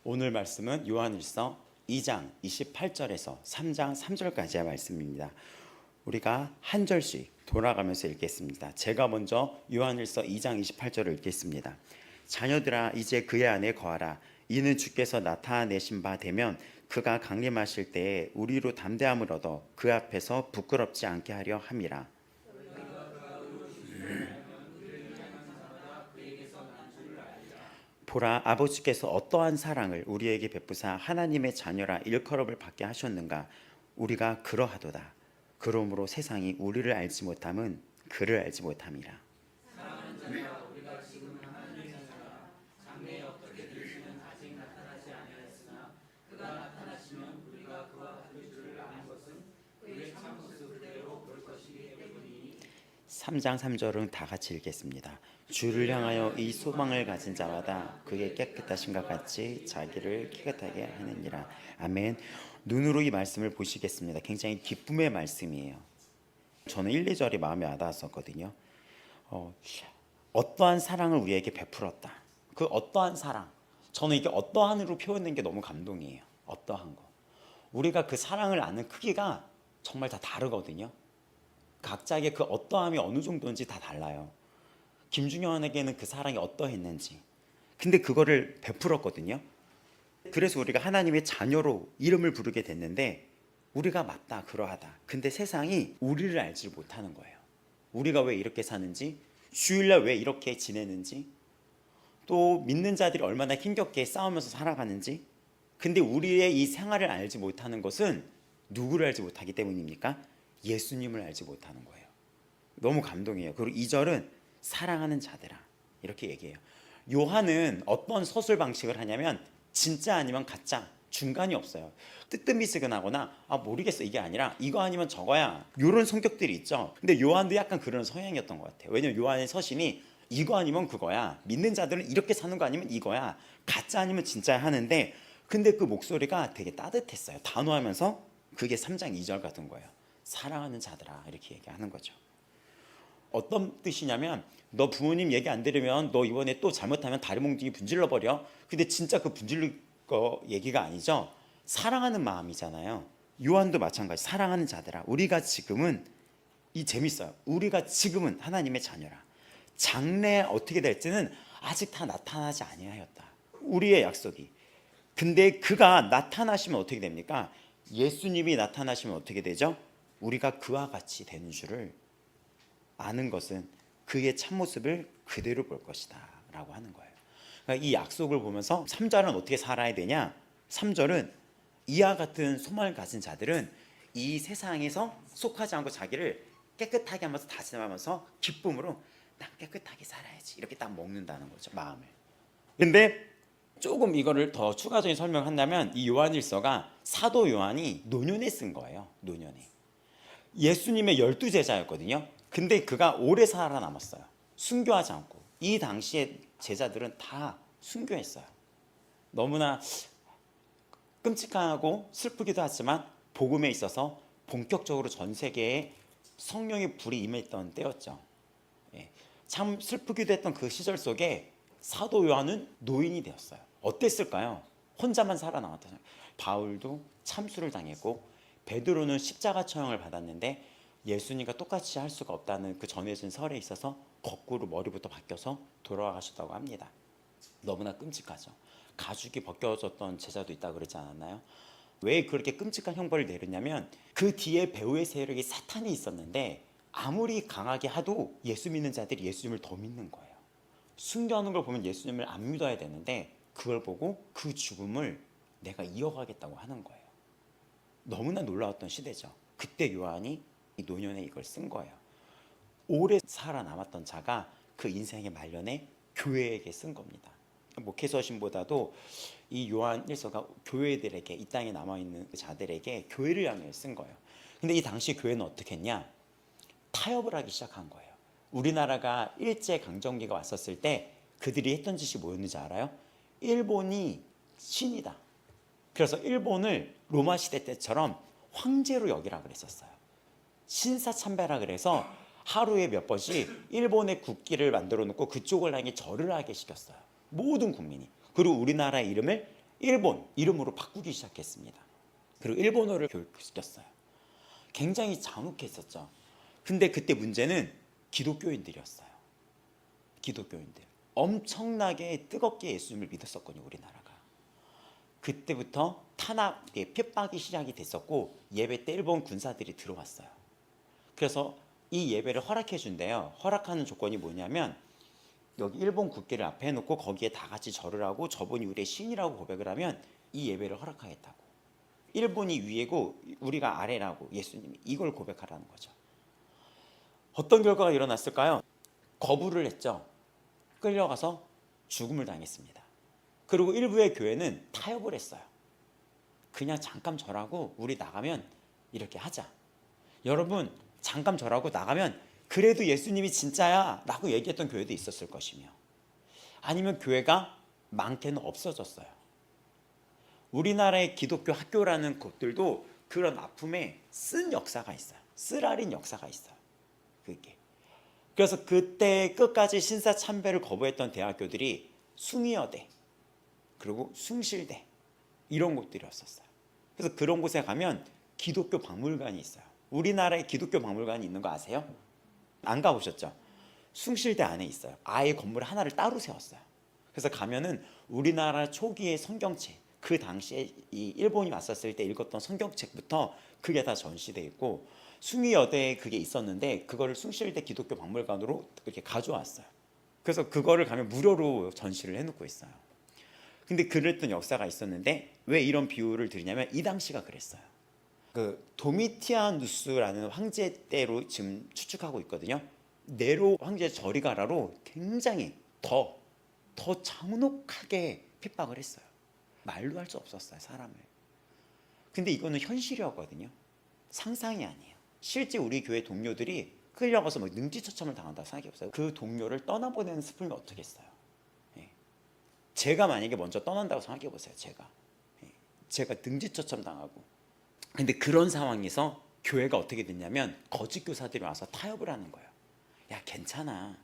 오늘 말씀은 요한일서 2장 28절에서 3장 3절까지의 말씀입니다. 우리가 한 절씩 돌아가면서 읽겠습니다. 제가 먼저 요한일서 2장 28절을 읽겠습니다. 자녀들아 이제 그의 안에 거하라. 이는 주께서 나타내신 바 되면 그가 강림하실 때에 우리로 담대함을 얻어 그 앞에서 부끄럽지 않게 하려 함이라. 보라, 아버지께서 어떠한 사랑을 우리에게 베푸사 하나님의 자녀라 일컬음을 받게 하셨는가. 우리가 그러하도다. 그러므로 세상이 우리를 알지 못함은 그를 알지 못함이라. 삼장 3절은 다 같이 읽겠습니다. 주를 향하여 이 소망을 가진 자마다 그의 깨끗하심과 같이 자기를 깨끗하게 하느니라. 아멘. 눈으로 이 말씀을 보시겠습니다. 굉장히 기쁨의 말씀이에요. 저는 1, 2절이 마음에 와닿았었거든요. 어떠한 사랑을 우리에게 베풀었다. 그 어떠한 사랑, 저는 이게 어떠한으로 표현된 게 너무 감동이에요. 어떠한 거. 우리가 그 사랑을 아는 크기가 정말 다 다르거든요. 각자의 그 어떠함이 어느 정도인지 다 달라요. 김중현에게는 그 사랑이 어떠했는지, 근데 그거를 베풀었거든요. 그래서 우리가 하나님의 자녀로 이름을 부르게 됐는데, 우리가 맞다, 그러하다. 근데 세상이 우리를 알지 못하는 거예요. 우리가 왜 이렇게 사는지, 주일날 왜 이렇게 지내는지, 또 믿는 자들이 얼마나 힘겹게 싸우면서 살아가는지. 근데 우리의 이 생활을 알지 못하는 것은 누구를 알지 못하기 때문입니까? 예수님을 알지 못하는 거예요. 너무 감동이에요. 그리고 2절은 사랑하는 자들아 이렇게 얘기해요. 요한은 어떤 서술 방식을 하냐면 진짜 아니면 가짜, 중간이 없어요. 뜨뜻미스근하거나 모르겠어 이게 아니라 이거 아니면 저거야, 이런 성격들이 있죠. 근데 요한도 약간 그런 성향이었던 것 같아요. 왜냐면 요한의 서신이 이거 아니면 그거야, 믿는 자들은 이렇게 사는 거 아니면 이거야, 가짜 아니면 진짜야 하는데, 근데 그 목소리가 되게 따뜻했어요. 단호하면서. 그게 3장 2절 같은 거예요. 사랑하는 자들아 이렇게 얘기하는 거죠. 어떤 뜻이냐면, 너 부모님 얘기 안 들으면 너 이번에 또 잘못하면 다리 몽둥이 분질러 버려. 근데 진짜 그 분질릴 거 얘기가 아니죠. 사랑하는 마음이잖아요. 요한도 마찬가지. 사랑하는 자들아, 우리가 지금은, 이 재밌어요. 우리가 지금은 하나님의 자녀라. 장래에 어떻게 될지는 아직 다 나타나지 아니하였다. 우리의 약속이. 근데 그가 나타나시면 어떻게 됩니까? 예수님이 나타나시면 어떻게 되죠? 우리가 그와 같이 되는 줄을 아는 것은 그의 참모습을 그대로 볼 것이다 라고 하는 거예요. 그러니까 이 약속을 보면서 3절은 어떻게 살아야 되냐? 3절은 이와 같은 소망을 가진 자들은 이 세상에서 속하지 않고 자기를 깨끗하게 하면서 다짐하면서 기쁨으로 난 깨끗하게 살아야지 이렇게 딱 먹는다는 거죠, 마음을. 근데 조금 이거를 더 추가적인 설명을 한다면, 이 요한일서가 사도 요한이 노년에 쓴 거예요. 노년에. 예수님의 12제자였거든요. 근데 그가 오래 살아남았어요. 순교하지 않고. 이 당시에 제자들은 다 순교했어요. 너무나 끔찍하고 슬프기도 하지만 복음에 있어서 본격적으로 전 세계에 성령의 불이 임했던 때였죠. 참 슬프기도 했던 그 시절 속에 사도 요한은 노인이 되었어요. 어땠을까요? 혼자만 살아남았다. 바울도 참수를 당했고, 베드로는 십자가 처형을 받았는데 예수님과 똑같이 할 수가 없다는 그 전해진 설에 있어서 거꾸로 머리부터 벗겨서 돌아가셨다고 합니다. 너무나 끔찍하죠. 가죽이 벗겨졌던 제자도 있다고 그러지 않았나요? 왜 그렇게 끔찍한 형벌을 내렸냐면, 그 뒤에 배후의 세력이 사탄이 있었는데 아무리 강하게 하도 예수 믿는 자들이 예수님을 더 믿는 거예요. 순교하는 걸 보면 예수님을 안 믿어야 되는데 그걸 보고 그 죽음을 내가 이어가겠다고 하는 거예요. 너무나 놀라웠던 시대죠. 그때 요한이 이 노년에 이걸 쓴 거예요. 오래 살아남았던 자가 그 인생의 말년에 교회에게 쓴 겁니다. 목회서신보다도 이 요한 일서가 교회들에게, 이 땅에 남아있는 자들에게 교회를 향해 쓴 거예요. 근데 이 당시 교회는 어떻게 했냐? 타협을 하기 시작한 거예요. 우리나라가 일제강점기가 왔었을 때 그들이 했던 짓이 뭐였는지 알아요? 일본이 신이다. 그래서 일본을 로마 시대 때처럼 황제로 여기라 그랬었어요. 신사참배라 그래서 하루에 몇 번씩 일본의 국기를 만들어 놓고 그쪽을 향해 절을 하게 시켰어요. 모든 국민이. 그리고 우리나라의 이름을 일본 이름으로 바꾸기 시작했습니다. 그리고 일본어를 교육시켰어요. 굉장히 잔혹했었죠. 근데 그때 문제는 기독교인들이었어요. 기독교인들. 엄청나게 뜨겁게 예수님을 믿었었거든요, 우리나라가. 그때부터 탄압, 핍박이 시작이 됐었고 예배 때 일본 군사들이 들어왔어요. 그래서 이 예배를 허락해 준대요. 허락하는 조건이 뭐냐면 여기 일본 국기를 앞에 해놓고 거기에 다 같이 절을 하고 저분이 우리의 신이라고 고백을 하면 이 예배를 허락하겠다고. 일본이 위에고 우리가 아래라고 예수님이 이걸 고백하라는 거죠. 어떤 결과가 일어났을까요? 거부를 했죠. 끌려가서 죽음을 당했습니다. 그리고 일부의 교회는 타협을 했어요. 그냥 잠깐 절하고 우리 나가면 이렇게 하자. 여러분 잠깐 절하고 나가면 그래도 예수님이 진짜야 라고 얘기했던 교회도 있었을 것이며 아니면 교회가 많게는 없어졌어요. 우리나라의 기독교 학교라는 곳들도 그런 아픔에 쓴 역사가 있어요. 쓰라린 역사가 있어요. 그게. 그래서 그때 끝까지 신사참배를 거부했던 대학교들이 숭의여대 그리고 숭실대 이런 곳들이었었어요. 그래서 그런 곳에 가면 기독교 박물관이 있어요. 우리나라에 기독교 박물관이 있는 거 아세요? 안 가보셨죠? 숭실대 안에 있어요. 아예 건물 하나를 따로 세웠어요. 그래서 가면은 우리나라 초기의 성경책, 그 당시에 이 일본이 왔었을 때 읽었던 성경책부터 그게 다 전시돼 있고 숭의여대에 그게 있었는데 그거를 숭실대 기독교 박물관으로 이렇게 가져왔어요. 그래서 그거를 가면 무료로 전시를 해놓고 있어요. 근데 그랬던 역사가 있었는데 왜 이런 비유를 드리냐면 이 당시가 그랬어요. 그 도미티아누스라는 황제 때로 지금 추측하고 있거든요. 네로 황제 저리가라로 굉장히 더 잔혹하게 핍박을 했어요. 말로 할 수 없었어요, 사람을. 근데 이거는 현실이었거든요. 상상이 아니에요. 실제 우리 교회 동료들이 끌려가서 막 능지처참을 당한다고 생각해보세요. 그 동료를 떠나보내는 슬픔이 어떻겠어요. 제가 만약에 먼저 떠난다고 생각해보세요. 제가 능지처참 당하고. 근데 그런 상황에서 교회가 어떻게 됐냐면 거짓 교사들이 와서 타협을 하는 거예요. 야, 괜찮아.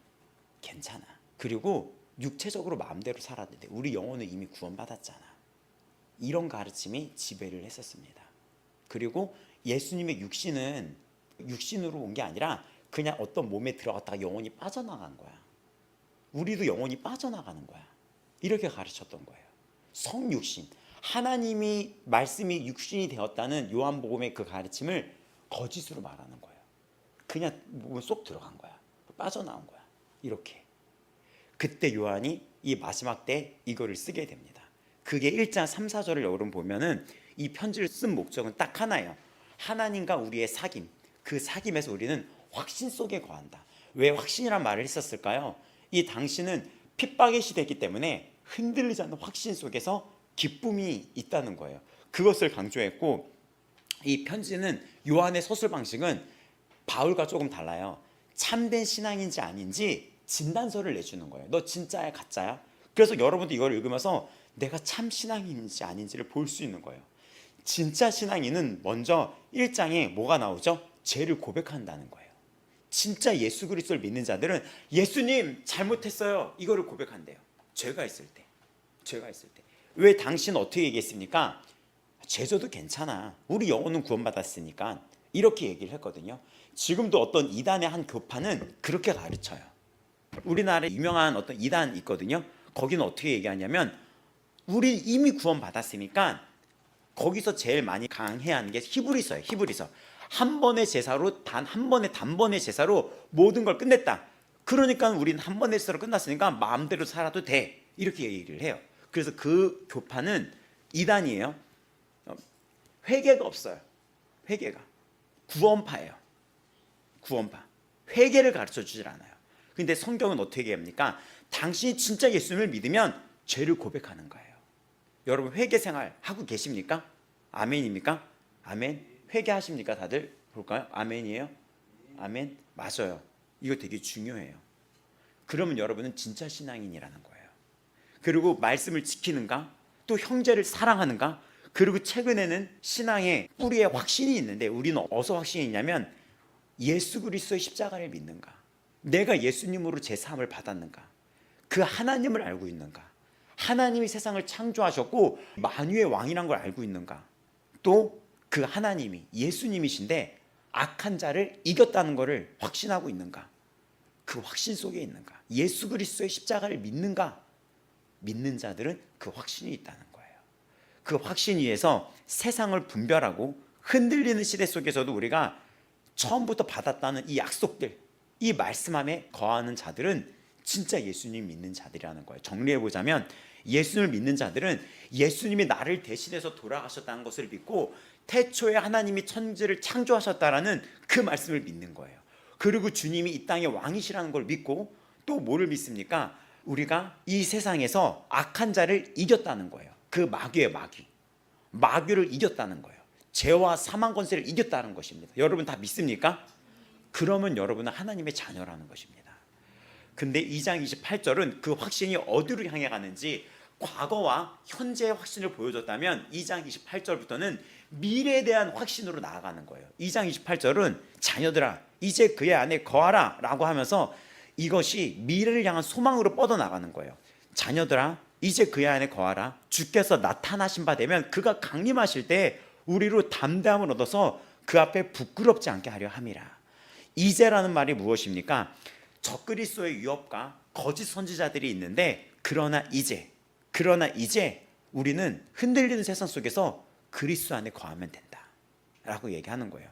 그리고 육체적으로 마음대로 살았는데 우리 영혼은 이미 구원받았잖아. 이런 가르침이 지배를 했었습니다. 그리고 예수님의 육신으로 온 게 아니라 그냥 어떤 몸에 들어갔다가 영혼이 빠져나간 거야. 우리도 영혼이 빠져나가는 거야. 이렇게 가르쳤던 거예요. 성육신. 하나님이 말씀이 육신이 되었다는 요한복음의 그 가르침을 거짓으로 말하는 거예요. 그냥 몸에 쏙 들어간 거야. 빠져나온 거야. 이렇게. 그때 요한이 이 마지막 때 이거를 쓰게 됩니다. 그게 1장 3, 4절을 여러분 보면은 이 편지를 쓴 목적은 딱 하나예요. 하나님과 우리의 사귐. 그 사귐에서 우리는 확신 속에 거한다. 왜 확신이란 말을 했었을까요? 이 당시는 핍박의 시대이기 때문에 흔들리지 않는 확신 속에서 기쁨이 있다는 거예요. 그것을 강조했고 이 편지는 요한의 서술 방식은 바울과 조금 달라요. 참된 신앙인지 아닌지 진단서를 내주는 거예요. 너 진짜야 가짜야? 그래서 여러분도 이걸 읽으면서 내가 참 신앙인지 아닌지를 볼 수 있는 거예요. 진짜 신앙인은 먼저 1장에 뭐가 나오죠? 죄를 고백한다는 거예요. 진짜 예수 그리스도를 믿는 자들은 예수님 잘못했어요. 이거를 고백한대요. 죄가 있을 때. 왜 당신은 어떻게 얘기했습니까? 죄져도 괜찮아. 우리 영혼은 구원받았으니까. 이렇게 얘기를 했거든요. 지금도 어떤 이단의 한 교파는 그렇게 가르쳐요. 우리나라에 유명한 어떤 이단 있거든요. 거기는 어떻게 얘기하냐면 우리 이미 구원받았으니까 거기서 제일 많이 강해야 하는 게 히브리서예요. 히브리서. 한 번의 제사로 단번의 제사로 모든 걸 끝냈다. 그러니까 우리는 한 번의 제사로 끝났으니까 마음대로 살아도 돼. 이렇게 얘기를 해요. 그래서 그 교파는 이단이에요. 회개가 없어요. 회개가. 구원파예요. 구원파. 회개를 가르쳐 주질 않아요. 근데 성경은 어떻게 얘기합니까? 당신이 진짜 예수님을 믿으면 죄를 고백하는 거예요. 여러분 회개 생활 하고 계십니까? 아멘입니까? 아멘. 회개하십니까? 다들 볼까요? 아멘이에요? 아멘. 맞아요. 이거 되게 중요해요. 그러면 여러분은 진짜 신앙인이라는 거예요. 그리고 말씀을 지키는가? 또 형제를 사랑하는가? 그리고 최근에는 신앙의 뿌리에 확신이 있는데 우리는 어디서 확신이 있냐면 예수 그리스도의 십자가를 믿는가? 내가 예수님으로 제 삶을 받았는가? 그 하나님을 알고 있는가? 하나님이 세상을 창조하셨고 만유의 왕이란 걸 알고 있는가? 또 그 하나님이 예수님이신데 악한 자를 이겼다는 것을 확신하고 있는가? 그 확신 속에 있는가? 예수 그리스도의 십자가를 믿는가? 믿는 자들은 그 확신이 있다는 거예요. 그 확신 위에서 세상을 분별하고 흔들리는 시대 속에서도 우리가 처음부터 받았다는 이 약속들, 이 말씀 안에 거하는 자들은 진짜 예수님 믿는 자들이라는 거예요. 정리해보자면 예수님을 믿는 자들은 예수님이 나를 대신해서 돌아가셨다는 것을 믿고 태초에 하나님이 천지를 창조하셨다라는 그 말씀을 믿는 거예요. 그리고 주님이 이 땅의 왕이시라는 걸 믿고 또 뭐를 믿습니까? 우리가 이 세상에서 악한 자를 이겼다는 거예요. 그 마귀의 마귀를 이겼다는 거예요. 죄와 사망 권세를 이겼다는 것입니다. 여러분 다 믿습니까? 그러면 여러분은 하나님의 자녀라는 것입니다. 근데 2장 28절은 그 확신이 어디로 향해 가는지 과거와 현재의 확신을 보여줬다면 2장 28절부터는 미래에 대한 확신으로 나아가는 거예요. 2장 28절은 자녀들아 이제 그의 안에 거하라 라고 하면서 이것이 미래를 향한 소망으로 뻗어나가는 거예요. 자녀들아 이제 그의 안에 거하라. 주께서 나타나신 바 되면 그가 강림하실 때 우리로 담대함을 얻어서 그 앞에 부끄럽지 않게 하려 함이라. 이제라는 말이 무엇입니까? 적그리스도의 유업과 거짓 선지자들이 있는데 그러나 이제 우리는 흔들리는 세상 속에서 그리스도 안에 거하면 된다 라고 얘기하는 거예요.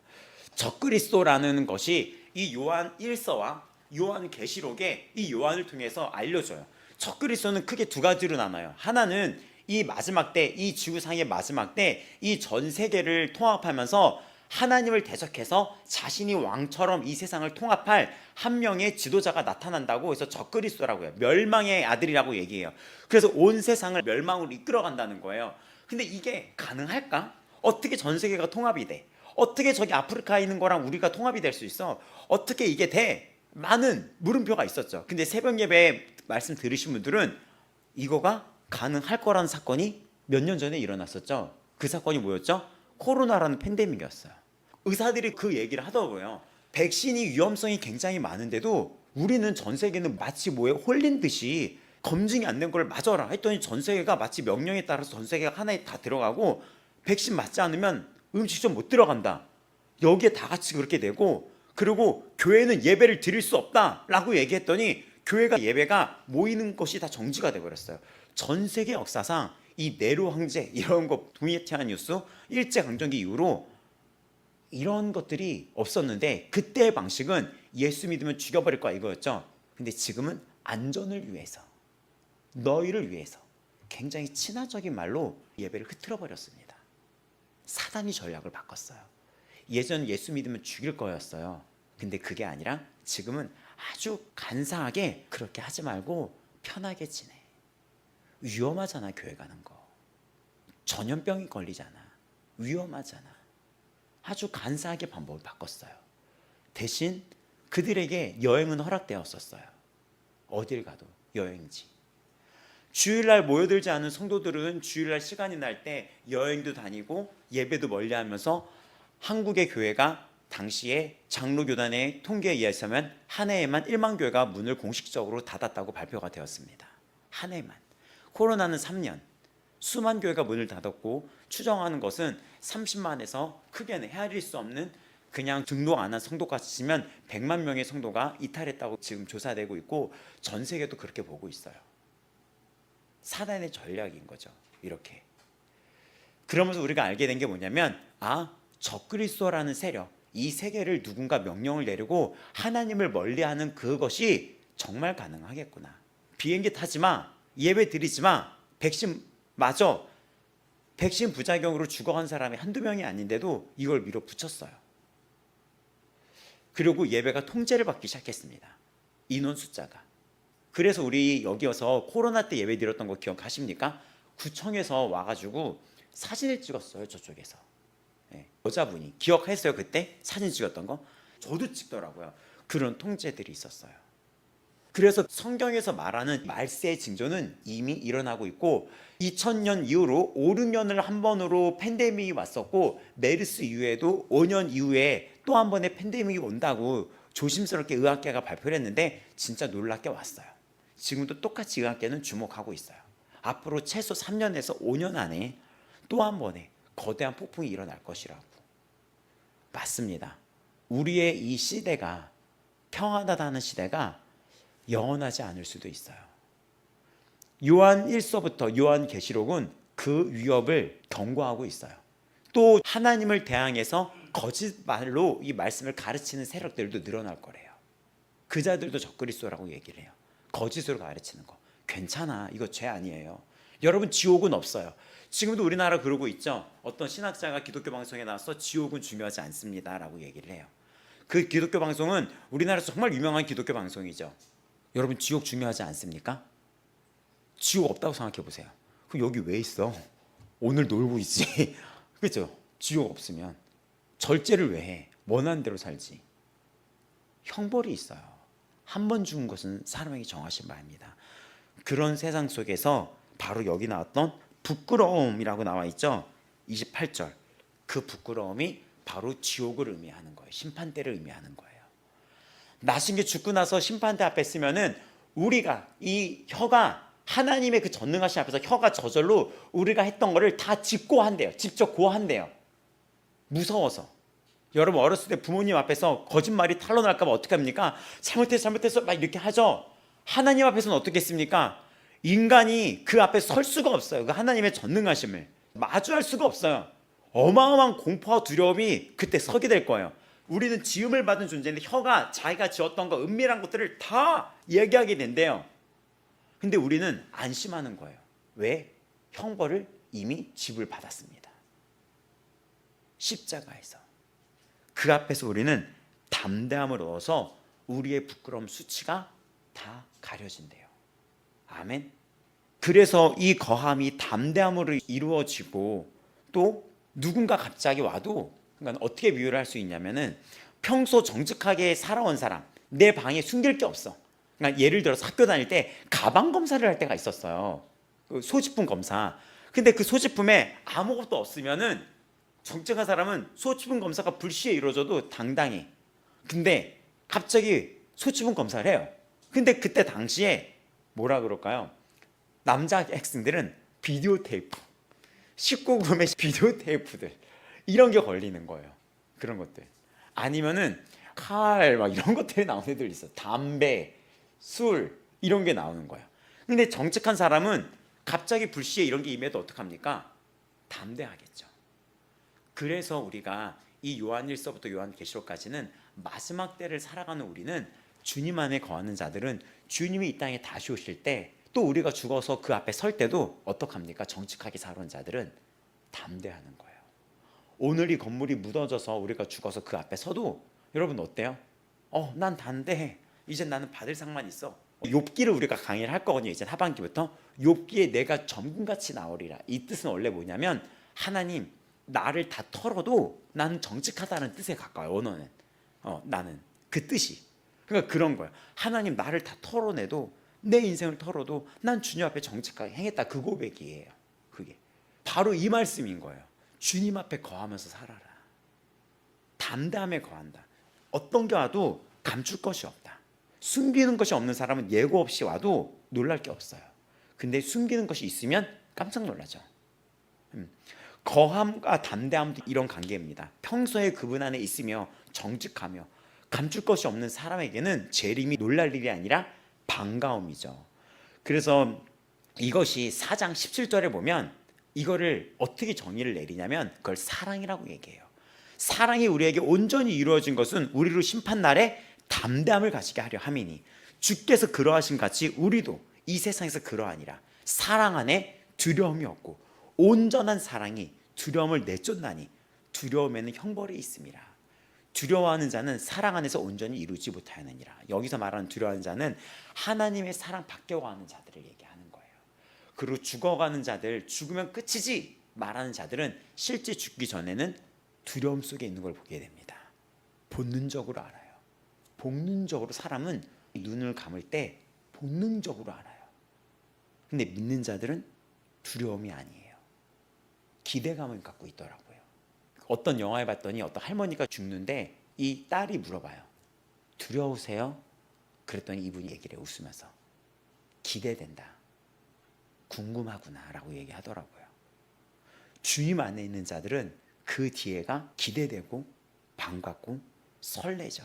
적그리스도라는 것이 이 요한 1서와 요한 계시록에 이 요한을 통해서 알려줘요. 적그리스도는 크게 두 가지로 나눠요. 하나는 이 마지막 때, 이 지구상의 마지막 때 이 전 세계를 통합하면서 하나님을 대적해서 자신이 왕처럼 이 세상을 통합할 한 명의 지도자가 나타난다고 해서 적그리스도라고 해요. 멸망의 아들이라고 얘기해요. 그래서 온 세상을 멸망으로 이끌어간다는 거예요. 근데 이게 가능할까? 어떻게 전 세계가 통합이 돼? 어떻게 저기 아프리카에 있는 거랑 우리가 통합이 될 수 있어? 어떻게 이게 돼? 많은 물음표가 있었죠. 근데 새벽 예배 말씀 들으신 분들은 이거가 가능할 거라는 사건이 몇 년 전에 일어났었죠. 그 사건이 뭐였죠? 코로나라는 팬데믹이었어요. 의사들이 그 얘기를 하더라고요. 백신이 위험성이 굉장히 많은데도 우리는 전 세계는 마치 뭐에 홀린 듯이 검증이 안 된 걸 맞아라 했더니 전 세계가 마치 명령에 따라서 전 세계가 하나에 다 들어가고 백신 맞지 않으면 음식점 못 들어간다. 여기에 다 같이 그렇게 되고 그리고 교회는 예배를 드릴 수 없다라고 얘기했더니 교회가 예배가 모이는 것이 다 정지가 돼버렸어요. 전 세계 역사상 이 네로 황제 이런 거 도미티아누스 일제강점기 이후로 이런 것들이 없었는데 그때의 방식은 예수 믿으면 죽여버릴 거야 이거였죠. 근데 지금은 안전을 위해서 너희를 위해서 굉장히 친화적인 말로 예배를 흐트러 버렸습니다. 사단이 전략을 바꿨어요. 예전 예수 믿으면 죽일 거였어요. 근데 그게 아니라 지금은 아주 간사하게 그렇게 하지 말고 편하게 지내. 위험하잖아 교회 가는 거. 전염병이 걸리잖아. 위험하잖아. 아주 간사하게 방법을 바꿨어요. 대신 그들에게 여행은 허락되었었어요. 어딜 가도 여행지. 주일날 모여들지 않은 성도들은 주일날 시간이 날 때 여행도 다니고 예배도 멀리하면서 한국의 교회가 당시에 장로교단의 통계에 의해서면 한 해에만 1만 교회가 문을 공식적으로 닫았다고 발표가 되었습니다. 한 해만. 코로나는 3년. 수만 교회가 문을 닫았고 추정하는 것은 30만에서 크게는 헤아릴 수 없는 그냥 등록 안 한 성도까지 치면 100만 명의 성도가 이탈했다고 지금 조사되고 있고 전 세계도 그렇게 보고 있어요. 사단의 전략인 거죠. 이렇게. 그러면서 우리가 알게 된 게 뭐냐면 적그리스도라는 세력, 이 세계를 누군가 명령을 내리고 하나님을 멀리하는 그것이 정말 가능하겠구나. 비행기 타지 마, 예배 드리지 마, 백신 맞아. 백신 부작용으로 죽어간 사람이 한두 명이 아닌데도 이걸 밀어붙였어요. 그리고 예배가 통제를 받기 시작했습니다. 인원 숫자가. 그래서 우리 여기서 코로나 때 예배 드렸던 거 기억하십니까? 구청에서 와가지고 사진을 찍었어요. 저쪽에서. 네, 여자분이 기억했어요. 그때 사진 찍었던 거? 저도 찍더라고요. 그런 통제들이 있었어요. 그래서 성경에서 말하는 말세의 징조는 이미 일어나고 있고 2000년 이후로 5, 6년을 한 번으로 팬데믹이 왔었고 메르스 이후에도 5년 이후에 또 한 번의 팬데믹이 온다고 조심스럽게 의학계가 발표를 했는데 진짜 놀랍게 왔어요. 지금도 똑같이 의학계는 주목하고 있어요. 앞으로 최소 3년에서 5년 안에 또 한 번의 거대한 폭풍이 일어날 것이라고. 맞습니다. 우리의 이 시대가, 평안하다는 시대가 영원하지 않을 수도 있어요. 요한 1서부터 요한 계시록은 그 위협을 경고하고 있어요. 또 하나님을 대항해서 거짓말로 이 말씀을 가르치는 세력들도 늘어날 거래요. 그 자들도 적그리스도라고 얘기를 해요. 거짓으로 가르치는 거. 괜찮아, 이거 죄 아니에요. 여러분, 지옥은 없어요. 지금도 우리나라 그러고 있죠. 어떤 신학자가 기독교 방송에 나와서 지옥은 중요하지 않습니다 라고 얘기를 해요. 그 기독교 방송은 우리나라에서 정말 유명한 기독교 방송이죠. 여러분, 지옥 중요하지 않습니까? 지옥 없다고 생각해 보세요. 그럼 여기 왜 있어? 오늘 놀고 있지. 그렇죠? 지옥 없으면 절제를 왜 해? 원하는 대로 살지. 형벌이 있어요. 한 번 죽은 것은 사람에게 정하신 바입니다. 그런 세상 속에서 바로 여기 나왔던 부끄러움이라고 나와 있죠. 28절. 그 부끄러움이 바로 지옥을 의미하는 거예요. 심판대를 의미하는 거예요. 나중에 죽고 나서 심판대 앞에 있으면은 우리가 이 혀가 하나님의 그 전능하신 앞에서 혀가 저절로 우리가 했던 거를 다 직고한대요. 직접 고한대요. 무서워서. 여러분, 어렸을 때 부모님 앞에서 거짓말이 탄로날까 봐 어떻게 합니까? 잘못했어 막 이렇게 하죠. 하나님 앞에서는 어떻게 했습니까? 인간이 그 앞에 설 수가 없어요. 그 하나님의 전능하심을 마주할 수가 없어요. 어마어마한 공포와 두려움이 그때 서게 될 거예요. 우리는 지음을 받은 존재인데 혀가 자기가 지었던 거, 은밀한 것들을 다 얘기하게 된대요. 근데 우리는 안심하는 거예요. 왜? 형벌을 이미 지불 받았습니다. 십자가에서. 그 앞에서 우리는 담대함을 얻어서 우리의 부끄러움 수치가 다 가려진대요. 아멘. 그래서 이 거함이 담대함으로 이루어지고, 또 누군가 갑자기 와도, 그러니까 어떻게 비유를 할 수 있냐면은 평소 정직하게 살아온 사람, 내 방에 숨길 게 없어. 그러니까 예를 들어서 학교 다닐 때 가방 검사를 할 때가 있었어요. 그 소지품 검사. 근데 그 소지품에 아무것도 없으면은 정직한 사람은 소지품 검사가 불시에 이루어져도 당당해. 근데 갑자기 소지품 검사를 해요. 근데 그때 당시에 뭐라 그럴까요? 남자 학생들은 비디오 테이프, 19금의 비디오 테이프들, 이런 게 걸리는 거예요. 그런 것들. 아니면은 칼 막 이런 것들이 나오는 애들 있어. 담배, 술, 이런 게 나오는 거예요. 근데 정직한 사람은 갑자기 불시에 이런 게 임해도 어떡합니까? 담대하겠죠. 그래서 우리가 이 요한 1서부터 요한 계시록까지는 마지막 때를 살아가는 우리는 주님 안에 거하는 자들은 주님이 이 땅에 다시 오실 때, 또 우리가 죽어서 그 앞에 설 때도 어떡합니까? 정직하게 살아온 자들은 담대하는 거예요. 오늘 이 건물이 무너져서 우리가 죽어서 그 앞에 서도 여러분 어때요? 난 담대해. 이제 나는 받을 상만 있어. 욥기를 우리가 강의를 할 거거든요. 이제 하반기부터. 욥기에 내가 점금같이 나오리라. 이 뜻은 원래 뭐냐면 하나님, 나를 다 털어도 나는 정직하다는 뜻에 가까워요. 언어는. 나는 그 뜻이. 그러니까 그런 거예요. 하나님, 나를 다 털어내도, 내 인생을 털어도 난 주님 앞에 정직하게 행했다. 그 고백이에요. 그게 바로 이 말씀인 거예요. 주님 앞에 거하면서 살아라. 담대함에 거한다. 어떤 게 와도 감출 것이 없다. 숨기는 것이 없는 사람은 예고 없이 와도 놀랄 게 없어요. 근데 숨기는 것이 있으면 깜짝 놀라죠. 거함과 담대함도 이런 관계입니다. 평소에 그분 안에 있으며 정직하며 감출 것이 없는 사람에게는 재림이 놀랄 일이 아니라 반가움이죠. 그래서 이것이 4장 17절에 보면 이거를 어떻게 정의를 내리냐면 그걸 사랑이라고 얘기해요. 사랑이 우리에게 온전히 이루어진 것은 우리로 심판날에 담대함을 가지게 하려 함이니 주께서 그러하신 같이 우리도 이 세상에서 그러하니라. 사랑 안에 두려움이 없고 온전한 사랑이 두려움을 내쫓나니 두려움에는 형벌이 있음이라. 두려워하는 자는 사랑 안에서 온전히 이루지 못하느니라. 여기서 말하는 두려워하는 자는 하나님의 사랑 밖에 와하는 자들을 얘기하는 거예요. 그리고 죽어가는 자들, 죽으면 끝이지 말하는 자들은 실제 죽기 전에는 두려움 속에 있는 걸 보게 됩니다. 본능적으로 알아요. 본능적으로 사람은 눈을 감을 때 본능적으로 알아요. 근데 믿는 자들은 두려움이 아니에요. 기대감을 갖고 있더라고요. 어떤 영화에 봤더니 어떤 할머니가 죽는데 이 딸이 물어봐요. 두려우세요? 그랬더니 이분이 얘기를 해요. 웃으면서. 기대된다. 궁금하구나라고 얘기하더라고요. 주님 안에 있는 자들은 그 뒤에가 기대되고 반갑고 설레죠.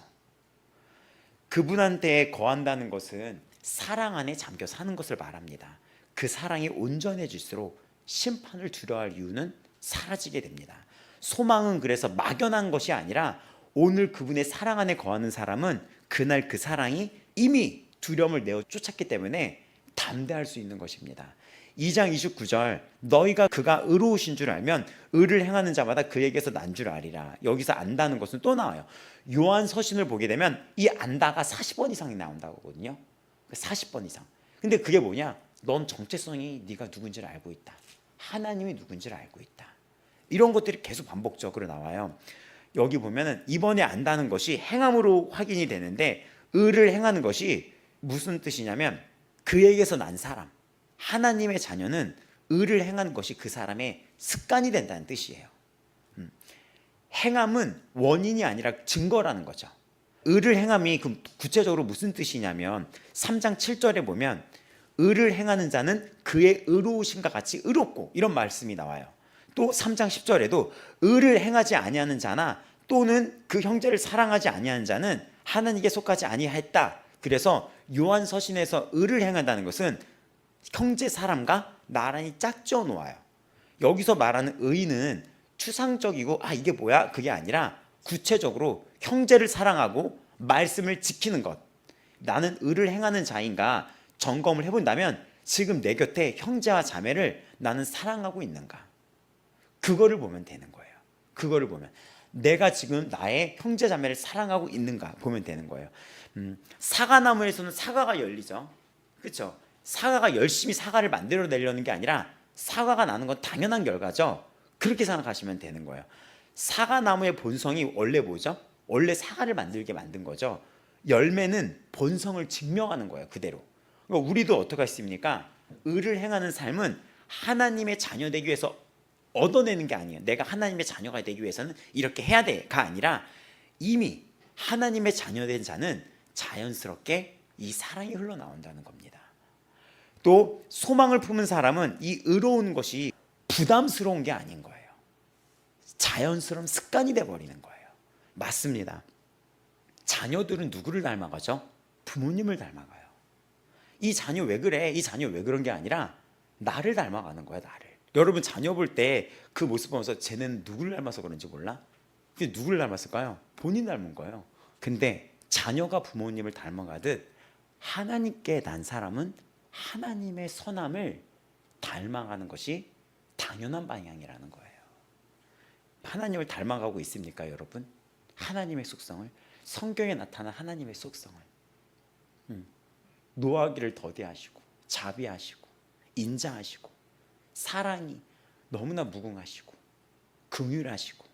그분한테 거한다는 것은 사랑 안에 잠겨 사는 것을 말합니다. 그 사랑이 온전해질수록 심판을 두려워할 이유는 사라지게 됩니다. 소망은 그래서 막연한 것이 아니라 오늘 그분의 사랑 안에 거하는 사람은 그날 그 사랑이 이미 두려움을 내어 쫓았기 때문에 담대할 수 있는 것입니다. 2장 29절 너희가 그가 의로우신 줄 알면 의를 행하는 자마다 그에게서 난 줄 아리라. 여기서 안다는 것은 또 나와요. 요한 서신을 보게 되면 이 안다가 40번 이상이 나온다거든요. 40번 이상. 근데 그게 뭐냐? 넌 정체성이 네가 누군지를 알고 있다. 하나님이 누군지를 알고 있다. 이런 것들이 계속 반복적으로 나와요. 여기 보면은 이번에 안다는 것이 행함으로 확인이 되는데 의를 행하는 것이 무슨 뜻이냐면 그에게서 난 사람, 하나님의 자녀는 의를 행하는 것이 그 사람의 습관이 된다는 뜻이에요. 행함은 원인이 아니라 증거라는 거죠. 의를 행함이 구체적으로 무슨 뜻이냐면 3장 7절에 보면 의를 행하는 자는 그의 의로우심과 같이 의롭고 이런 말씀이 나와요. 또 3장 10절에도 의를 행하지 아니하는 자나 또는 그 형제를 사랑하지 아니하는 자는 하나님께 속하지 아니하였다. 그래서 요한 서신에서 의를 행한다는 것은 형제 사람과 나란히 짝지어 놓아요. 여기서 말하는 의는 추상적이고 이게 뭐야? 그게 아니라 구체적으로 형제를 사랑하고 말씀을 지키는 것. 나는 의를 행하는 자인가 점검을 해본다면 지금 내 곁에 형제와 자매를 나는 사랑하고 있는가? 그거를 보면 되는 거예요. 그거를 보면 내가 지금 나의 형제 자매를 사랑하고 있는가 보면 되는 거예요. 사과나무에서는 사과가 열리죠. 그렇죠? 사과가 열심히 사과를 만들어내려는 게 아니라 사과가 나는 건 당연한 결과죠. 그렇게 생각하시면 되는 거예요. 사과나무의 본성이 원래 뭐죠? 원래 사과를 만들게 만든 거죠. 열매는 본성을 증명하는 거예요. 그대로. 그러니까 우리도 어떻게 했습니까? 의를 행하는 삶은 하나님의 자녀 되기 위해서 얻어내는 게 아니에요. 내가 하나님의 자녀가 되기 위해서는 이렇게 해야 돼가 아니라 이미 하나님의 자녀 된 자는 자연스럽게 이 사랑이 흘러나온다는 겁니다. 또 소망을 품은 사람은 이 의로운 것이 부담스러운 게 아닌 거예요. 자연스러운 습관이 돼버리는 거예요. 맞습니다. 자녀들은 누구를 닮아가죠? 부모님을 닮아가요. 이 자녀 왜 그래? 이 자녀 왜 그런 게 아니라 나를 닮아가는 거야. 나를. 여러분 자녀 볼 때 그 모습 보면서 쟤는 누구를 닮아서 그런지 몰라? 그게 누구를 닮았을까요? 본인 닮은 거예요. 근데 자녀가 부모님을 닮아가듯 하나님께 난 사람은 하나님의 선함을 닮아가는 것이 당연한 방향이라는 거예요. 하나님을 닮아가고 있습니까, 여러분? 하나님의 속성을, 성경에 나타난 하나님의 속성을. 노하기를 더디하시고 자비하시고 인자하시고 사랑이 너무나 무궁하시고 긍휼하시고.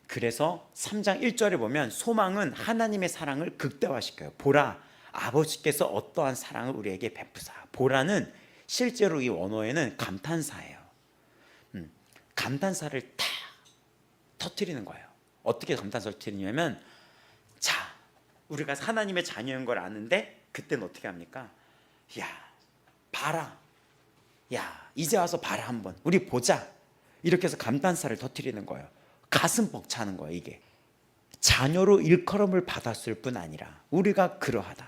그래서 3장 1절에 보면 소망은 하나님의 사랑을 극대화시켜요. 보라, 아버지께서 어떠한 사랑을 우리에게 베푸사. 보라는 실제로 이 원어에는 감탄사예요. 감탄사를 탁 터뜨리는 거예요. 어떻게 감탄사를 터뜨리냐면, 자, 우리가 하나님의 자녀인 걸 아는데 그때는 어떻게 합니까? 야, 봐라. 야, 이제 와서 봐라 한번. 우리 보자. 이렇게 해서 감탄사를 터뜨리는 거예요. 가슴 벅차는 거예요. 이게 자녀로 일컬음을 받았을 뿐 아니라 우리가 그러하다.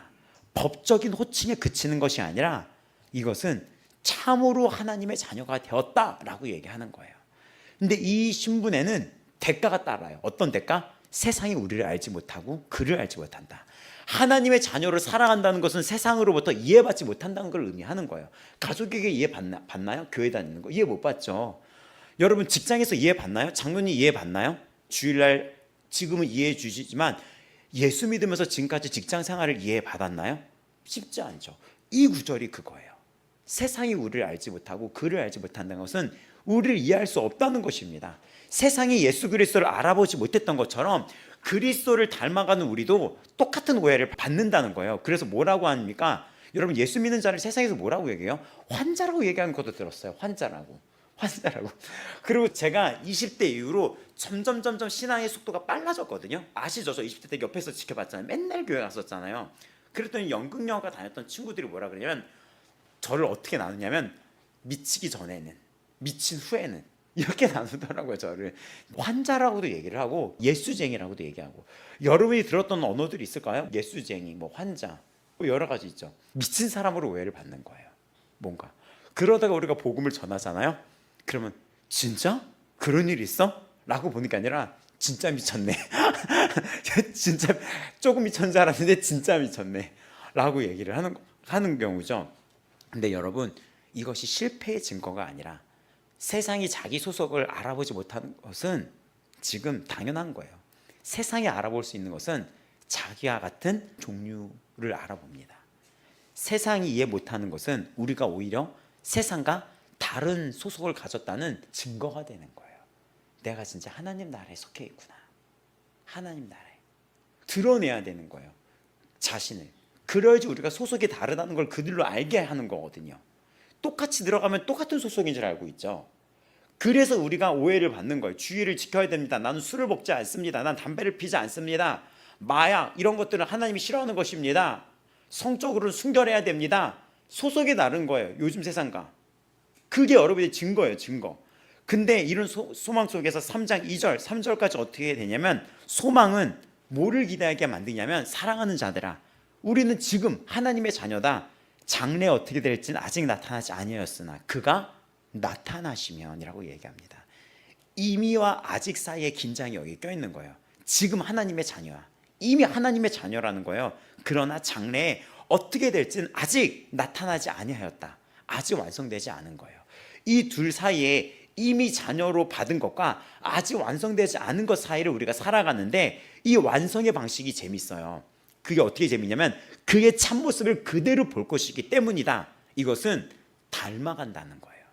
법적인 호칭에 그치는 것이 아니라 이것은 참으로 하나님의 자녀가 되었다라고 얘기하는 거예요. 근데 이 신분에는 대가가 따라요. 어떤 대가? 세상이 우리를 알지 못하고 그를 알지 못한다. 하나님의 자녀를 사랑한다는 것은 세상으로부터 이해받지 못한다는 걸 의미하는 거예요. 가족에게 이해받나요? 교회 다니는 거 이해 못 받죠. 여러분 직장에서 이해받나요? 장로님 이해받나요? 주일날 지금은 이해해 주시지만 예수 믿으면서 지금까지 직장 생활을 이해받았나요? 쉽지 않죠. 이 구절이 그거예요. 세상이 우리를 알지 못하고 그를 알지 못한다는 것은 우리를 이해할 수 없다는 것입니다. 세상이 예수 그리스도를 알아보지 못했던 것처럼 그리스도를 닮아가는 우리도 똑같은 오해를 받는다는 거예요. 그래서 뭐라고 합니까? 여러분 예수 믿는 자를 세상에서 뭐라고 얘기해요? 환자라고 얘기하는 것도 들었어요. 환자라고. 그리고 제가 20대 이후로 점점 신앙의 속도가 빨라졌거든요. 아시죠? 저 20대 때 옆에서 지켜봤잖아요. 맨날 교회 갔었잖아요. 그랬더니 연극영화과 다녔던 친구들이 뭐라 그러냐면 저를 어떻게 나누냐면 미치기 전에는, 미친 후에는 이렇게 나누더라고요. 저를 환자라고도 얘기를 하고 예수쟁이라고도 얘기하고. 여러분이 들었던 언어들이 있을까요? 예수쟁이, 뭐 환자, 뭐 여러 가지 있죠. 미친 사람으로 오해를 받는 거예요. 뭔가 그러다가 우리가 복음을 전하잖아요. 그러면 진짜? 그런 일이 있어? 라고 보는 게 아니라 진짜 미쳤네. 진짜 조금 미쳤는 줄 알았는데 진짜 미쳤네 라고 얘기를 하는 경우죠. 근데 여러분, 이것이 실패의 증거가 아니라 세상이 자기 소속을 알아보지 못하는 것은 지금 당연한 거예요. 세상이 알아볼 수 있는 것은 자기와 같은 종류를 알아봅니다. 세상이 이해 못하는 것은 우리가 오히려 세상과 다른 소속을 가졌다는 증거가 되는 거예요. 내가 진짜 하나님 나라에 속해 있구나. 하나님 나라에 드러내야 되는 거예요. 자신을. 그래야지 우리가 소속이 다르다는 걸 그들로 알게 하는 거거든요. 똑같이 들어가면 똑같은 소속인 줄 알고 있죠. 그래서 우리가 오해를 받는 거예요. 주의를 지켜야 됩니다. 나는 술을 먹지 않습니다. 난 담배를 피지 않습니다. 마약 이런 것들은 하나님이 싫어하는 것입니다. 성적으로는 순결해야 됩니다. 소속이 다른 거예요. 요즘 세상과. 그게 여러분의 증거예요. 증거. 근데 이런 소망 속에서 3장 2절 3절까지 어떻게 되냐면, 소망은 뭐를 기대하게 만드냐면, 사랑하는 자들아, 우리는 지금 하나님의 자녀다. 장래 어떻게 될지는 아직 나타나지 아니하였으나 그가 나타나시면이라고 얘기합니다. 이미와 아직 사이에 긴장이 여기 껴있는 거예요. 지금 하나님의 자녀야. 이미 하나님의 자녀라는 거예요. 그러나 장래에 어떻게 될지는 아직 나타나지 아니하였다. 아직 완성되지 않은 거예요. 이 둘 사이에 이미 자녀로 받은 것과 아직 완성되지 않은 것 사이를 우리가 살아가는데, 이 완성의 방식이 재밌어요. 그게 어떻게 재밌냐면, 그의 참모습을 그대로 볼 것이기 때문이다. 이것은 닮아간다는 거예요.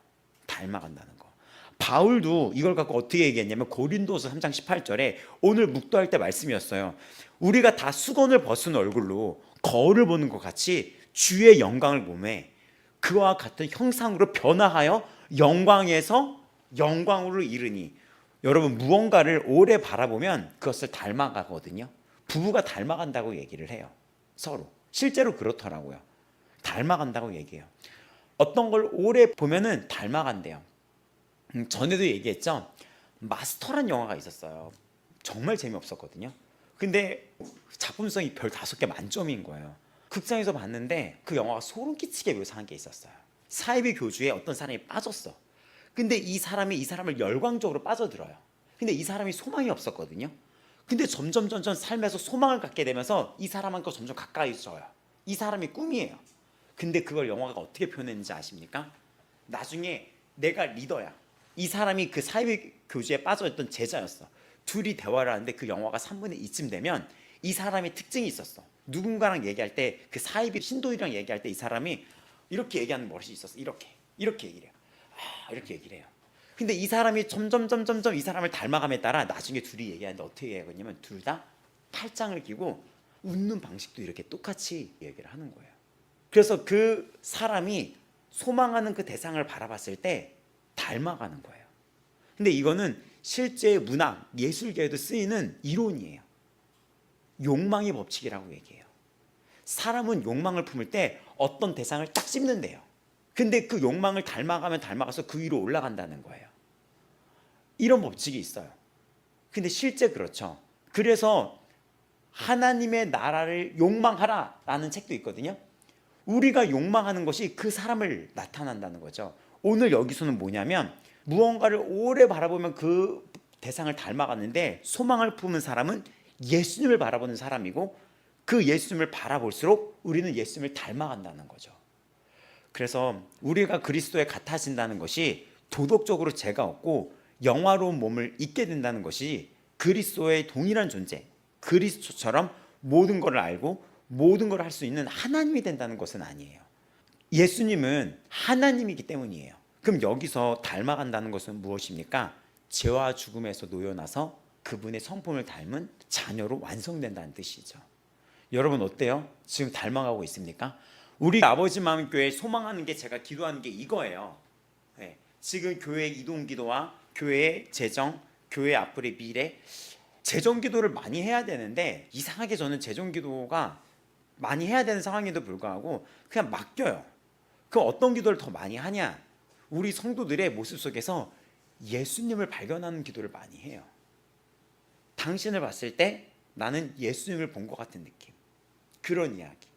닮아간다는 거. 바울도 이걸 갖고 어떻게 얘기했냐면, 고린도서 3장 18절에 오늘 묵도할 때 말씀이었어요. 우리가 다 수건을 벗은 얼굴로 거울을 보는 것 같이 주의 영광을 보매 그와 같은 형상으로 변화하여 영광에서 영광으로 이르니. 여러분, 무언가를 오래 바라보면 그것을 닮아가거든요. 부부가 닮아간다고 얘기를 해요. 서로. 실제로 그렇더라고요. 닮아간다고 얘기해요. 어떤 걸 오래 보면은 닮아간대요. 전에도 얘기했죠. 마스터란 영화가 있었어요. 정말 재미없었거든요. 근데 작품성이 별 5개 만점인 거예요. 극장에서 봤는데 그 영화가 소름 끼치게 묘사한 게 있었어요. 사이비 교주에 어떤 사람이 빠졌어. 근데 이 사람이 이 사람을 열광적으로 빠져들어요. 근데 이 사람이 소망이 없었거든요. 근데 점점 삶에서 소망을 갖게 되면서 이 사람한테 점점 가까이져요. 이 사람이 꿈이에요. 근데 그걸 영화가 어떻게 표현했는지 아십니까? 나중에 내가 리더야. 이 사람이 그 사이비 교주에 빠져있던 제자였어. 둘이 대화를 하는데 그 영화가 3분의 2쯤 되면 이 사람의 특징이 있었어. 누군가랑 얘기할 때, 그 사이비 신도이랑 얘기할 때 이 사람이 이렇게 얘기하는 버릇이 있었어. 이렇게 얘기를 해요. 이렇게 얘기를 해요. 근데 이 사람이 점점 이 사람을 닮아감에 따라 나중에 둘이 얘기하는데 어떻게 얘기하냐면, 둘 다 팔짱을 끼고 웃는 방식도 이렇게 똑같이 얘기를 하는 거예요. 그래서 그 사람이 소망하는 그 대상을 바라봤을 때 닮아가는 거예요. 근데 이거는 실제 문학, 예술계에도 쓰이는 이론이에요. 욕망의 법칙이라고 얘기해요. 사람은 욕망을 품을 때 어떤 대상을 딱 씹는데요. 근데 그 욕망을 닮아가면 닮아가서 그 위로 올라간다는 거예요. 이런 법칙이 있어요. 근데 실제 그렇죠. 그래서 하나님의 나라를 욕망하라 라는 책도 있거든요. 우리가 욕망하는 것이 그 사람을 나타난다는 거죠. 오늘 여기서는 뭐냐면, 무언가를 오래 바라보면 그 대상을 닮아가는데, 소망을 품은 사람은 예수님을 바라보는 사람이고, 그 예수님을 바라볼수록 우리는 예수님을 닮아간다는 거죠. 그래서 우리가 그리스도에 같아진다는 것이 도덕적으로 죄가 없고 영화로운 몸을 입게 된다는 것이 그리스도의 동일한 존재, 그리스도처럼 모든 것을 알고 모든 걸 할 수 있는 하나님이 된다는 것은 아니에요. 예수님은 하나님이기 때문이에요. 그럼 여기서 닮아간다는 것은 무엇입니까? 죄와 죽음에서 놓여나서 그분의 성품을 닮은 자녀로 완성된다는 뜻이죠. 여러분 어때요? 지금 닮아가고 있습니까? 우리 아버지 마음 교회 소망하는 게, 제가 기도하는 게 이거예요. 네. 지금 교회 이동 기도와 교회의 재정, 교회 앞으로의 미래, 재정 기도를 많이 해야 되는데, 이상하게 저는 재정 기도가 많이 해야 되는 상황에도 불구하고 그냥 맡겨요. 그럼 어떤 기도를 더 많이 하냐? 우리 성도들의 모습 속에서 예수님을 발견하는 기도를 많이 해요. 당신을 봤을 때 나는 예수님을 본 것 같은 느낌, 그런 이야기,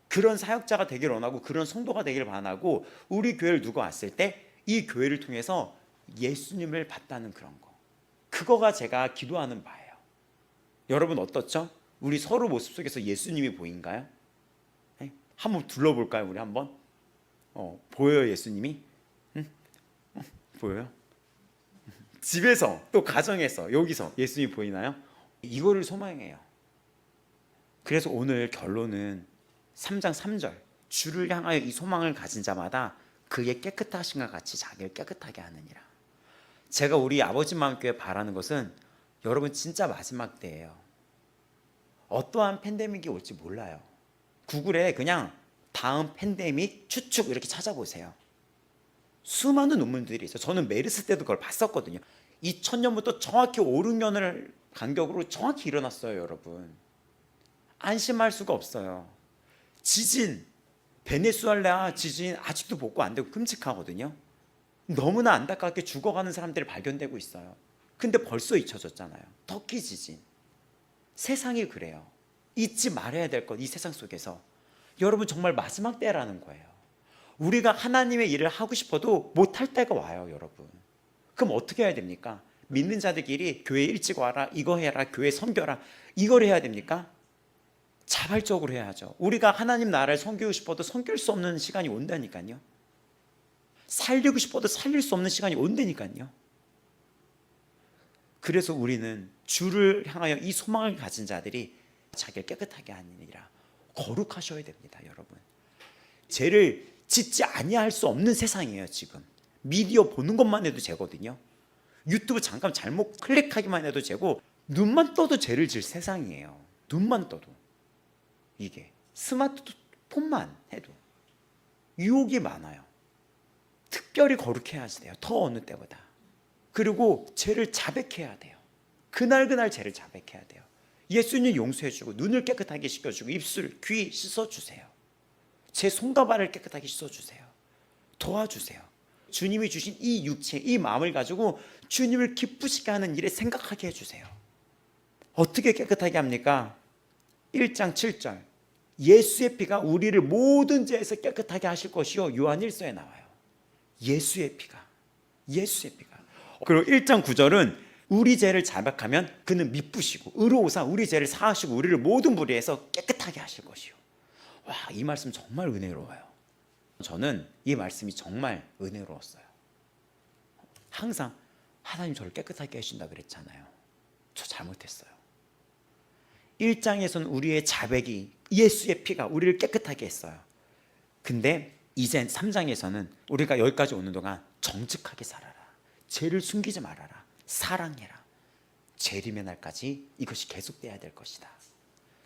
그런 사역자가 되길 원하고 그런 성도가 되길 바라고 우리 교회를 누가 왔을 때 이 교회를 통해서 예수님을 봤다는 그런 거, 그거가 제가 기도하는 바예요. 여러분 어떻죠? 우리 서로 모습 속에서 예수님이 보인가요? 네? 한번 둘러볼까요? 우리 한번 보여요 예수님이? 응? 보여요? 집에서 또 가정에서 여기서 예수님이 보이나요? 이거를 소망해요. 그래서 오늘 결론은 3장 3절, 주를 향하여 이 소망을 가진 자마다 그의 깨끗하신과 같이 자기를 깨끗하게 하느니라. 제가 우리 아버지 마음교회 바라는 것은 여러분 진짜 마지막 때예요. 어떠한 팬데믹이 올지 몰라요. 구글에 그냥 다음 팬데믹 추측 이렇게 찾아보세요. 수많은 논문들이 있어요. 저는 메르스 때도 그걸 봤었거든요. 2000년부터 정확히 5, 6년을 간격으로 정확히 일어났어요. 여러분 안심할 수가 없어요. 지진, 베네수엘라 지진 아직도 복구 안 되고 끔찍하거든요. 너무나 안타깝게 죽어가는 사람들이 발견되고 있어요. 근데 벌써 잊혀졌잖아요. 터키 지진. 세상이 그래요. 잊지 말아야 될 것, 이 세상 속에서 여러분 정말 마지막 때라는 거예요. 우리가 하나님의 일을 하고 싶어도 못할 때가 와요. 여러분 그럼 어떻게 해야 됩니까? 믿는 자들끼리 교회 일찍 와라, 이거 해라, 교회 섬겨라, 이걸 해야 됩니까? 자발적으로 해야죠. 우리가 하나님 나라를 섬기고 싶어도 섬길 수 없는 시간이 온다니까요. 살리고 싶어도 살릴 수 없는 시간이 온다니까요. 그래서 우리는 주를 향하여 이 소망을 가진 자들이 자기를 깨끗하게 하느니라. 거룩하셔야 됩니다. 여러분 죄를 짓지 아니할 수 없는 세상이에요. 지금 미디어 보는 것만 해도 죄거든요. 유튜브 잠깐 잘못 클릭하기만 해도 죄고, 눈만 떠도 죄를 질 세상이에요. 눈만 떠도. 이게 스마트폰만 해도 유혹이 많아요. 특별히 거룩해야 돼요. 더 어느 때보다. 그리고 죄를 자백해야 돼요. 그날 죄를 자백해야 돼요. 예수님 용서해주고 눈을 깨끗하게 씻겨주고 입술, 귀 씻어주세요. 제 손과 발을 깨끗하게 씻어주세요. 도와주세요. 주님이 주신 이 육체, 이 마음을 가지고 주님을 기쁘시게 하는 일에 생각하게 해주세요. 어떻게 깨끗하게 합니까? 1장 7절, 예수의 피가 우리를 모든 죄에서 깨끗하게 하실 것이요, 요한 1서에 나와요. 예수의 피가. 그리고 1장 9절은 우리 죄를 자백하면 그는 미쁘시고 의로우사 우리 죄를 사하시고 우리를 모든 불의에서 깨끗하게 하실 것이요. 와, 이 말씀 정말 은혜로워요. 저는 이 말씀이 정말 은혜로웠어요. 항상 하나님 저를 깨끗하게 하신다 그랬잖아요. 저 잘못했어요. 1장에서는 우리의 자백이, 예수의 피가 우리를 깨끗하게 했어요. 근데 이제 3장에서는 우리가 여기까지 오는 동안 정직하게 살아라, 죄를 숨기지 말아라, 사랑해라, 재림의 날까지 이것이 계속돼야 될 것이다.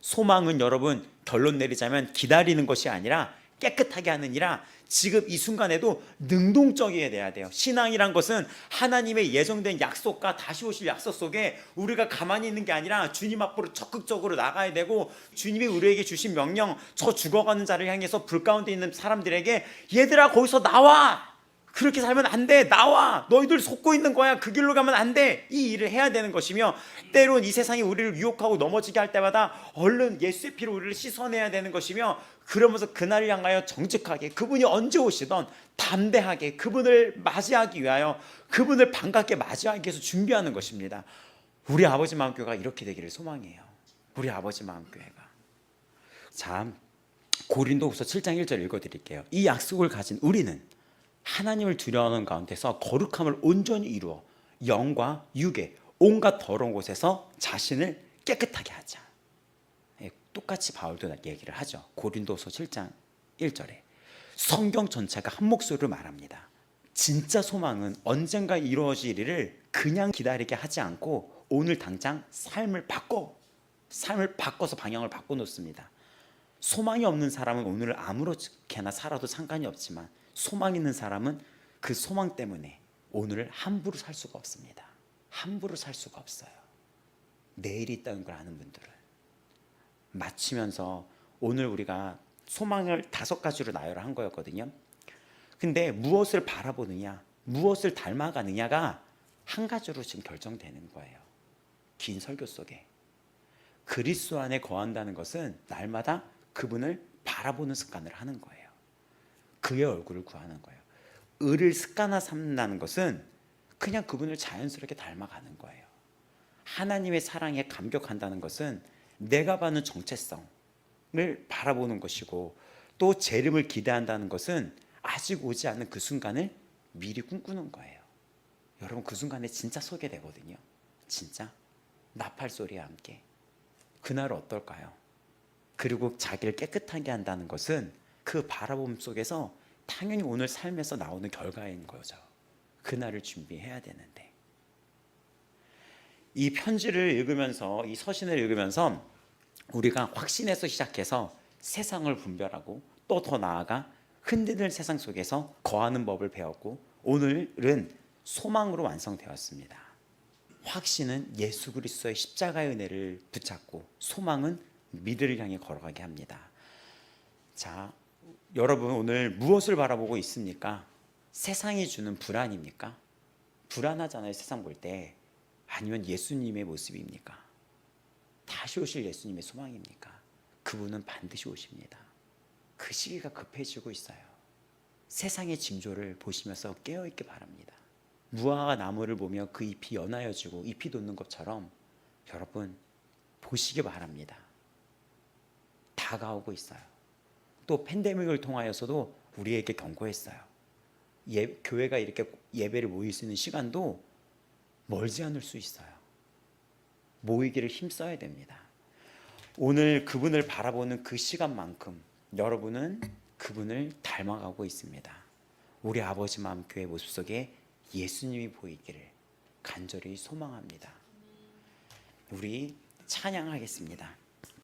소망은 여러분 결론 내리자면 기다리는 것이 아니라 깨끗하게 하느니라. 지금 이 순간에도 능동적이어야 돼야 돼요. 신앙이란 것은 하나님의 예정된 약속과 다시 오실 약속 속에 우리가 가만히 있는 게 아니라 주님 앞으로 적극적으로 나가야 되고, 주님이 우리에게 주신 명령, 저 죽어가는 자를 향해서 불 가운데 있는 사람들에게 얘들아 거기서 나와, 그렇게 살면 안 돼, 나와, 너희들 속고 있는 거야, 그 길로 가면 안 돼, 이 일을 해야 되는 것이며, 때론 이 세상이 우리를 유혹하고 넘어지게 할 때마다 얼른 예수의 피로 우리를 씻어내야 되는 것이며, 그러면서 그날을 향하여 정직하게, 그분이 언제 오시던 담대하게 그분을 맞이하기 위하여, 그분을 반갑게 맞이하기 위해서 준비하는 것입니다. 우리 아버지 마음교회가 이렇게 되기를 소망해요. 우리 아버지 마음교회가. 자, 고린도후서 7장 1절 읽어드릴게요. 이 약속을 가진 우리는 하나님을 두려워하는 가운데서 거룩함을 온전히 이루어 영과 육의 온갖 더러운 곳에서 자신을 깨끗하게 하자. 똑같이 바울도 얘기를 하죠. 고린도서 7장 1절에 성경 전체가 한 목소리로 말합니다. 진짜 소망은 언젠가 이루어질 일을 그냥 기다리게 하지 않고 오늘 당장 삶을 바꿔서 방향을 바꿔놓습니다. 소망이 없는 사람은 오늘 아무렇게나 살아도 상관이 없지만, 소망 있는 사람은 그 소망 때문에 오늘을 함부로 살 수가 없습니다. 함부로 살 수가 없어요. 내일이 있다는 걸 아는 분들은. 마치면서 오늘 우리가 소망을 5가지로 나열을 한 거였거든요. 근데 무엇을 바라보느냐, 무엇을 닮아가느냐가 한 가지로 지금 결정되는 거예요. 긴 설교 속에 그리스도 안에 거한다는 것은 날마다 그분을 바라보는 습관을 하는 거예요. 그의 얼굴을 구하는 거예요. 을을 습관화 삼는다는 것은 그냥 그분을 자연스럽게 닮아가는 거예요. 하나님의 사랑에 감격한다는 것은 내가 받는 정체성을 바라보는 것이고, 또 재림을 기대한다는 것은 아직 오지 않은 그 순간을 미리 꿈꾸는 거예요. 여러분, 그 순간에 진짜 서게 되거든요. 진짜 나팔 소리와 함께. 그날 어떨까요? 그리고 자기를 깨끗하게 한다는 것은 그 바라봄 속에서 당연히 오늘 삶에서 나오는 결과인 거죠. 그날을 준비해야 되는데, 이 편지를 읽으면서, 이 서신을 읽으면서 우리가 확신에서 시작해서 세상을 분별하고, 또 더 나아가 흔들리는 세상 속에서 거하는 법을 배웠고, 오늘은 소망으로 완성되었습니다. 확신은 예수 그리스도의 십자가의 은혜를 붙잡고, 소망은 미래를 향해 걸어가게 합니다. 자, 여러분, 오늘 무엇을 바라보고 있습니까? 세상이 주는 불안입니까? 불안하잖아요, 세상 볼 때. 아니면 예수님의 모습입니까? 다시 오실 예수님의 소망입니까? 그분은 반드시 오십니다. 그 시기가 급해지고 있어요. 세상의 징조를 보시면서 깨어있기 바랍니다. 무화과 나무를 보며 그 잎이 연하여지고 잎이 돋는 것처럼 여러분 보시기 바랍니다. 다가오고 있어요. 또 팬데믹을 통하여서도 우리에게 경고했어요. 교회가 이렇게 예배를 모일 수 있는 시간도 멀지 않을 수 있어요. 모이기를 힘써야 됩니다. 오늘 그분을 바라보는 그 시간만큼 여러분은 그분을 닮아가고 있습니다. 우리 아버지 마음교회 모습 속에 예수님이 보이기를 간절히 소망합니다. 우리 찬양하겠습니다.